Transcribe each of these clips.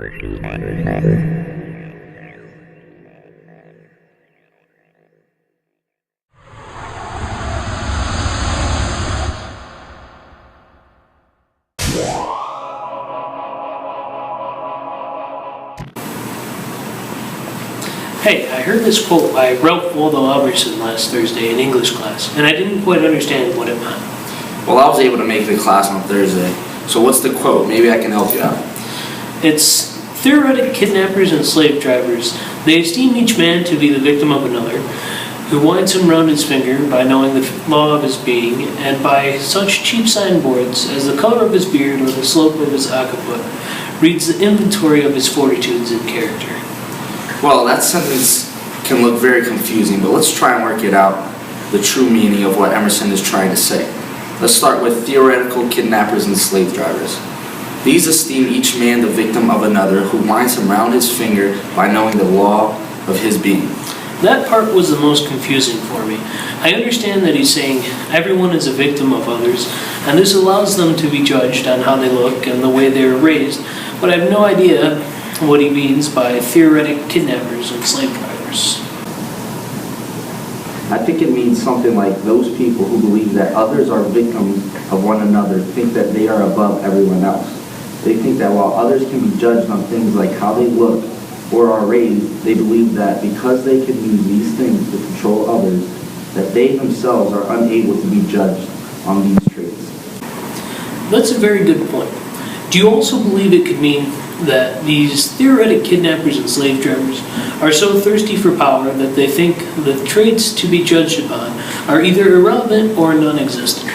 Hey, I heard this quote by Ralph Waldo Emerson last Thursday in English class, and I didn't quite understand what it meant. Well, I was able to make the class on Thursday. So what's the quote? Maybe I can help you out. It's, theoretic kidnappers and slave drivers, they esteem each man to be the victim of another, who winds him round his finger by knowing the law of his being, and by such cheap signboards as the color of his beard or the slope of his occiput, reads the inventory of his fortitudes and character. Well, that sentence can look very confusing, but let's try and work it out, the true meaning of what Emerson is trying to say. Let's start with theoretical kidnappers and slave drivers. These esteem each man the victim of another, who winds him round his finger by knowing the law of his being. That part was the most confusing for me. I understand that he's saying everyone is a victim of others, and this allows them to be judged on how they look and the way they are raised, but I have no idea what he means by theoretic kidnappers and slave drivers. I think it means something like those people who believe that others are victims of one another think that they are above everyone else. They think that while others can be judged on things like how they look or are raised, they believe that because they can use these things to control others, that they themselves are unable to be judged on these traits. That's a very good point. Do you also believe it could mean that these theoretic kidnappers and slave drivers are so thirsty for power that they think the traits to be judged upon are either irrelevant or non-existent?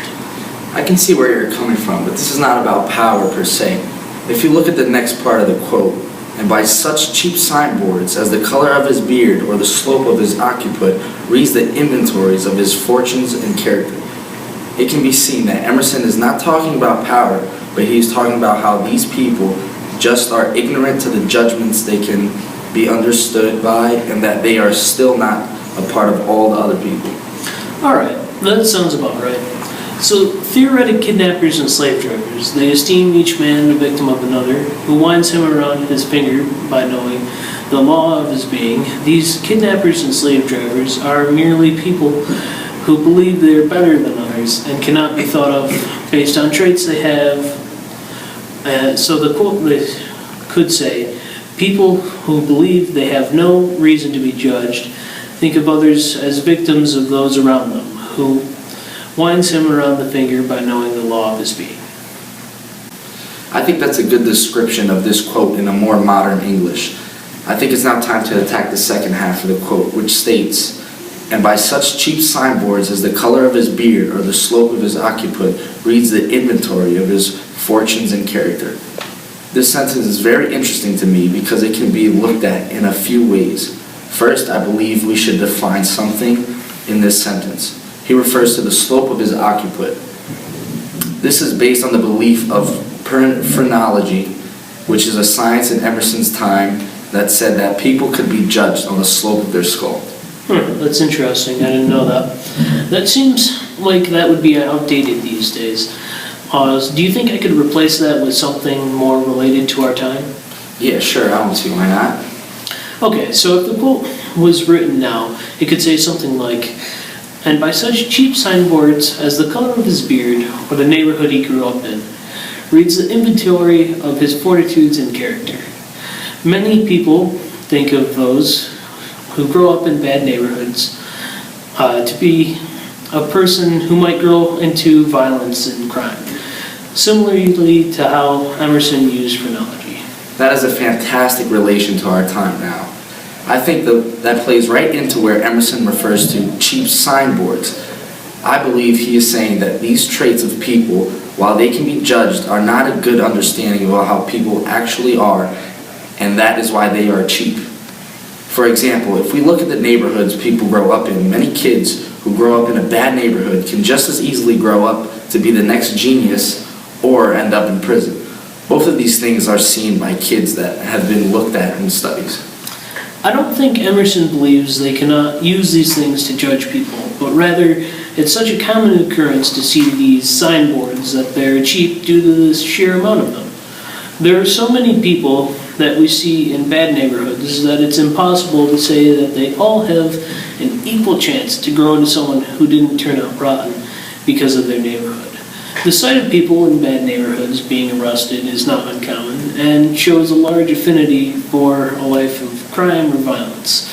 I can see where you're coming from, but this is not about power per se. If you look at the next part of the quote, and by such cheap signboards as the color of his beard or the slope of his occiput reads the inventories of his fortunes and character, it can be seen that Emerson is not talking about power, but he's talking about how these people just are ignorant to the judgments they can be understood by, and that they are still not a part of all the other people. Alright, that sounds about right. So, theoretic kidnappers and slave drivers, they esteem each man the victim of another, who winds him around his finger by knowing the law of his being. These kidnappers and slave drivers are merely people who believe they are better than others and cannot be thought of based on traits they have. So the quote could say, people who believe they have no reason to be judged think of others as victims of those around them, who winds him around the finger by knowing the law of his being. I think that's a good description of this quote in a more modern English. I think it's now time to attack the second half of the quote, which states, and by such cheap signboards as the color of his beard or the slope of his occiput reads the inventory of his fortunes and character. This sentence is very interesting to me because it can be looked at in a few ways. First, I believe we should define something in this sentence. He refers to the slope of his occiput. This is based on the belief of phrenology, which is a science in Emerson's time that said that people could be judged on the slope of their skull. That's interesting. I didn't know that. That seems like that would be outdated these days. Do you think I could replace that with something more related to our time? Yeah, sure. I don't see why not. Okay, so if the quote was written now, it could say something like, and by such cheap signboards as the color of his beard or the neighborhood he grew up in, reads the inventory of his fortitudes and character. Many people think of those who grow up in bad neighborhoods to be a person who might grow into violence and crime, similarly to how Emerson used phrenology. That is a fantastic relation to our time now. I think that plays right into where Emerson refers to cheap signboards. I believe he is saying that these traits of people, while they can be judged, are not a good understanding of how people actually are, and that is why they are cheap. For example, if we look at the neighborhoods people grow up in, many kids who grow up in a bad neighborhood can just as easily grow up to be the next genius or end up in prison. Both of these things are seen by kids that have been looked at in studies. I don't think Emerson believes they cannot use these things to judge people, but rather it's such a common occurrence to see these signboards that they're cheap due to the sheer amount of them. There are so many people that we see in bad neighborhoods is that it's impossible to say that they all have an equal chance to grow into someone who didn't turn out rotten because of their neighborhood. The sight of people in bad neighborhoods being arrested is not uncommon and shows a large affinity for a life of crime or violence.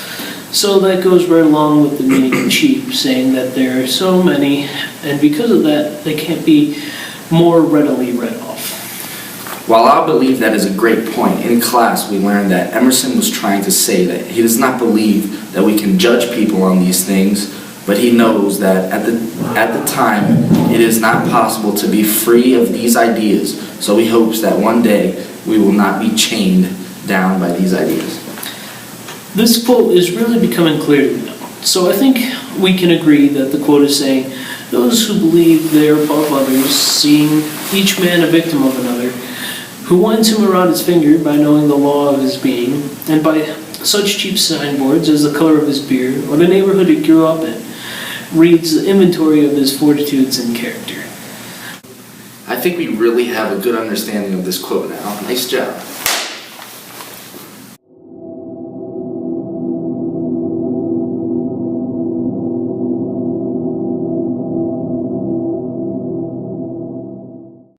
So that goes right along with the meaning of cheap, saying that there are so many, and because of that, they can't be more readily read off. While I believe that is a great point, in class we learned that Emerson was trying to say that he does not believe that we can judge people on these things, but he knows that at the time it is not possible to be free of these ideas, so he hopes that one day we will not be chained down by these ideas. This quote is really becoming clear to me now. So I think we can agree that the quote is saying, those who believe they are above others, seeing each man a victim of another, who winds him around his finger by knowing the law of his being, and by such cheap signboards as the color of his beard, or the neighborhood he grew up in, reads the inventory of his fortitudes and character. I think we really have a good understanding of this quote now. Nice job.